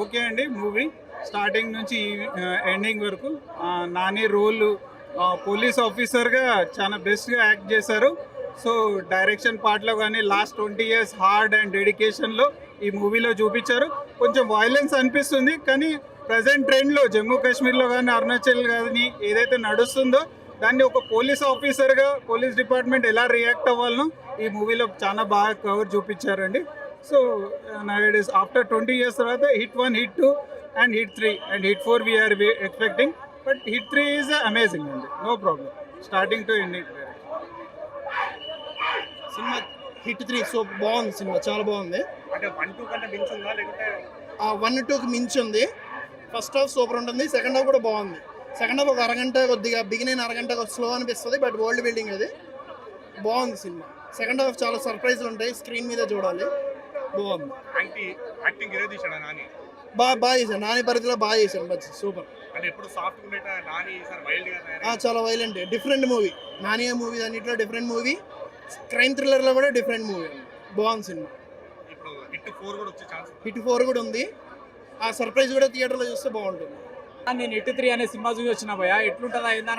Okay అండి. Movie starting నుంచి ending వరకు నాని రోల్ పోలీస్ ఆఫీసర్గా చాలా బెస్ట్గా యాక్ట్ చేశారు. సో డైరెక్షన్ పార్ట్లో కానీ లాస్ట్ 20 years హార్డ్ అండ్ డెడికేషన్లో ఈ మూవీలో చూపించారు. కొంచెం వైలెన్స్ అనిపిస్తుంది, కానీ ప్రజెంట్ ట్రెండ్లో జమ్మూ కాశ్మీర్లో కానీ అరుణాచల్ కానీ ఏదైతే నడుస్తుందో దాన్ని ఒక పోలీస్ ఆఫీసర్గా పోలీస్ డిపార్ట్మెంట్ ఎలా రియాక్ట్ అవ్వాలనో ఈ మూవీలో చాలా బాగా కవర్ చూపించారండి. సో నౌ ఆఫ్టర్ 20 years తర్వాత hit 1, hit 2 and hit 3 and hit 4 we're expecting. But hit 3 is amazing అండి, no problem starting to ending. Cinema hit 3 so బాగుంది, సినిమా చాలా బాగుంది. అంటే 1-2 కంటే మించి ఉందా లేకుంటే 1-2కి మించి ఉంది. ఫస్ట్ హాఫ్ సూపర్ ఉంటుంది, సెకండ్ హాఫ్ కూడా బాగుంది. సెకండ్ హాఫ్ ఒక అరగంట కొద్దిగా బిగిన్ అరగంట స్లో అనిపిస్తుంది, బట్ వరల్డ్ బిల్డింగ్ అది బాగుంది సినిమా. సెకండ్ హాఫ్ చాలా సర్ప్రైజ్లు ఉంటాయి, స్క్రీన్ మీద చూడాలి, బాగుంది. యాక్టింగ్ ఏదో తీసాడా నాని? బాగా చేశాను, నాని పరిధిలో బాగా చేశాను, మంచి సూపర్. అంటే ఎప్పుడు సాఫ్ట్ ఉండేట నాని సార్ వైల్డ్ గా చాలా violent, different movie. Nani movie అన్నింటిలో డిఫరెంట్ మూవీ, క్రైమ్ థ్రిల్లర్లో కూడా డిఫరెంట్ మూవీ, బాగుంది సినిమా. ఇప్పుడు హిట్ 4 కూడా వచ్చే ఛాన్స్. హిట్ 4 కూడా ఉంది, ఆ సర్ప్రైజ్ కూడా థియేటర్లో చూస్తే బాగుంటుంది. నేను హిట్ 3 అనే సినిమా చూసి వచ్చిన భయ ఎట్లుంటుందా ఏందా